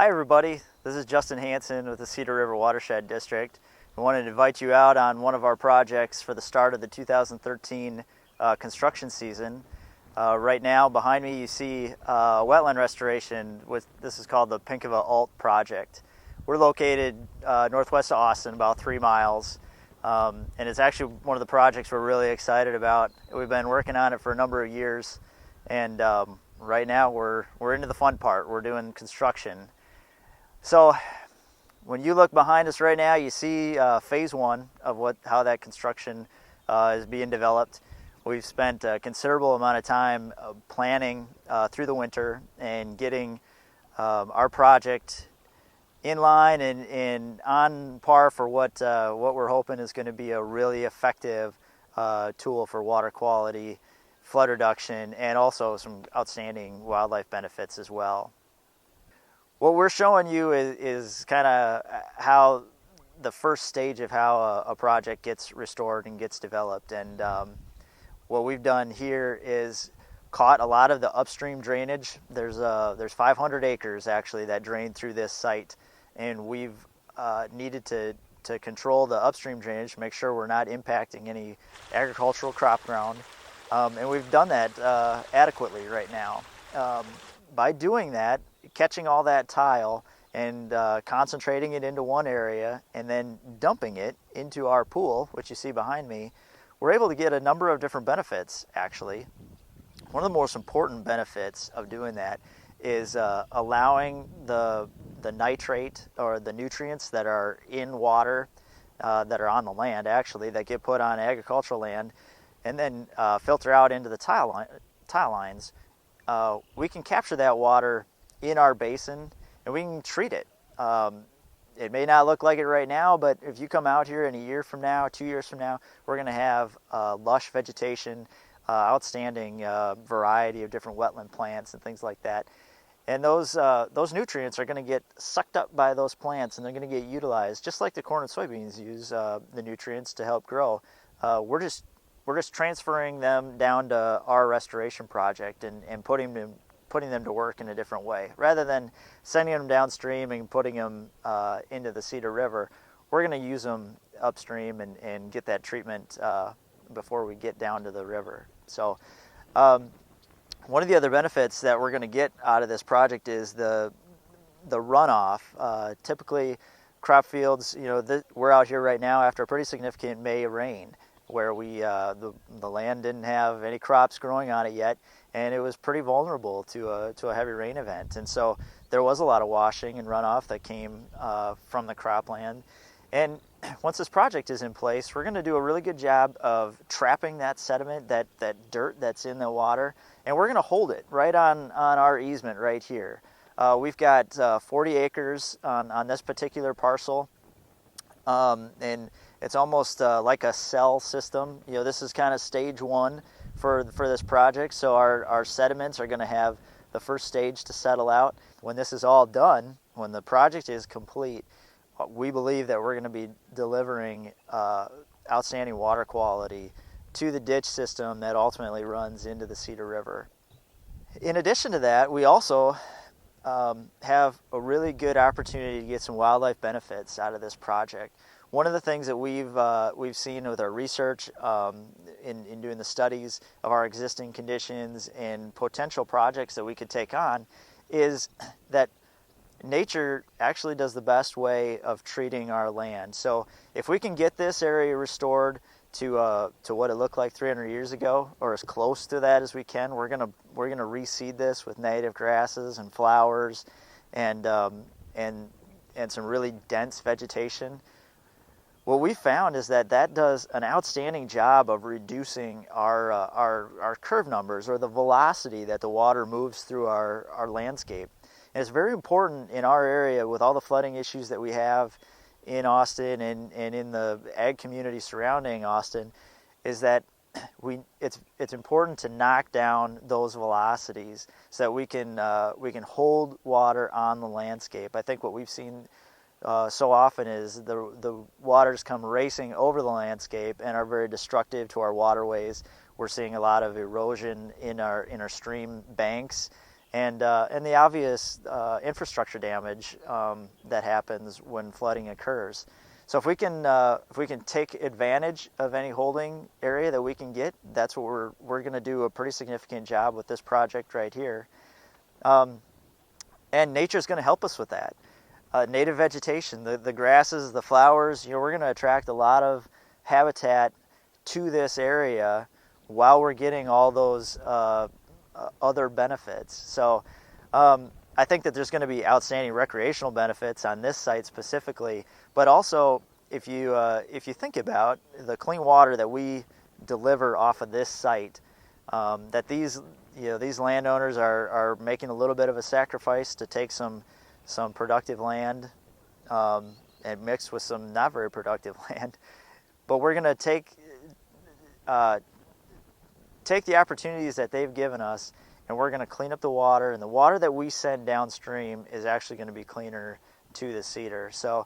Hi everybody, this is Justin Hansen with the Cedar River Watershed District. I wanted to invite you out on one of our projects for the start of the 2013 construction season. Right now behind me you see Wetland Restoration. This is called the Pinkava Alt project. We're located northwest of Austin, about 3 miles, and it's actually one of the projects we're really excited about. We've been working on it for a number of years, and right now we're into the fun part. We're doing construction. So when you look behind us right now, you see phase one of how that construction is being developed. We've spent a considerable amount of time planning through the winter and getting our project in line and on par for what we're hoping is going to be a really effective tool for water quality, flood reduction, and also some outstanding wildlife benefits as well. What we're showing you is kind of how the first stage of how a project gets restored and gets developed. And what we've done here is caught a lot of the upstream drainage. There's 500 acres actually that drain through this site, and we've needed to control the upstream drainage, make sure we're not impacting any agricultural crop ground. And we've done that adequately right now. By doing that, catching all that tile and concentrating it into one area and then dumping it into our pool, which you see behind me, we're able to get a number of different benefits actually. One of the most important benefits of doing that is allowing the nitrate or the nutrients that are in water, that are on the land actually, that get put on agricultural land and then filter out into the tile lines. We can capture that water in our basin and we can treat it. It may not look like it right now, but if you come out here in a year from now, 2 years from now, we're going to have lush vegetation, outstanding variety of different wetland plants and things like that. And those nutrients are going to get sucked up by those plants and they're going to get utilized just like the corn and soybeans use the nutrients to help grow. We're just transferring them down to our restoration project and putting them to work in a different way. Rather than sending them downstream and putting them into the Cedar River, we're going to use them upstream and get that treatment before we get down to the river. So one of the other benefits that we're going to get out of this project is the runoff. Typically crop fields, we're out here right now after a pretty significant May rain, where the land didn't have any crops growing on it yet, and it was pretty vulnerable to a heavy rain event. And so there was a lot of washing and runoff that came from the cropland. And once this project is in place, we're going to do a really good job of trapping that sediment, that dirt that's in the water, and we're going to hold it right on our easement right here. We've got 40 acres on this particular parcel, and it's almost like a cell system. This is kind of stage one for this project. So our sediments are going to have the first stage to settle out. When this is all done, when the project is complete, we believe that we're going to be delivering outstanding water quality to the ditch system that ultimately runs into the Cedar River. In addition to that, we also have a really good opportunity to get some wildlife benefits out of this project. One of the things that we've seen with our research in doing the studies of our existing conditions and potential projects that we could take on is that nature actually does the best way of treating our land. So if we can get this area restored to what it looked like 300 years ago, or as close to that as we can, we're gonna reseed this with native grasses and flowers and some really dense vegetation. What we found is that does an outstanding job of reducing our curve numbers, or the velocity that the water moves through our landscape. And it's very important in our area with all the flooding issues that we have in Austin and in the ag community surrounding Austin, is that it's important to knock down those velocities so that we can hold water on the landscape. I think what we've seen so often is the waters come racing over the landscape and are very destructive to our waterways. We're seeing a lot of erosion in our stream banks and the obvious infrastructure damage that happens when flooding occurs. So if we can take advantage of any holding area that we can get, that's what we're going to do a pretty significant job with this project right here. And nature's going to help us with that. Native vegetation, the grasses, the flowers, we're going to attract a lot of habitat to this area while we're getting all those other benefits. So I think that there's going to be outstanding recreational benefits on this site specifically, but also if you think about the clean water that we deliver off of this site, that these landowners are making a little bit of a sacrifice to take some productive land and mix with some not very productive land, but we're going to take the opportunities that they've given us, and we're going to clean up the water, and the water that we send downstream is actually going to be cleaner to the Cedar. So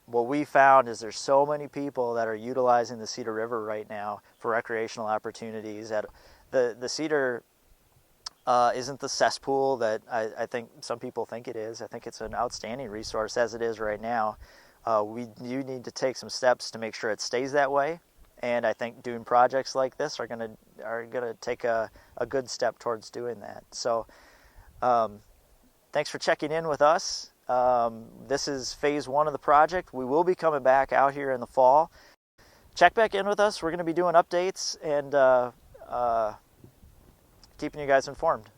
what we found is there's so many people that are utilizing the Cedar River right now for recreational opportunities. That the Cedar isn't the cesspool that I think some people think it is. I think it's an outstanding resource as it is right now. We do need to take some steps to make sure it stays that way, and I think doing projects like this are gonna take a good step towards doing that. So thanks for checking in with us. This is phase 1 of the project. We will be coming back out here in the fall. Check back in with us. We're going to be doing updates and keeping you guys informed.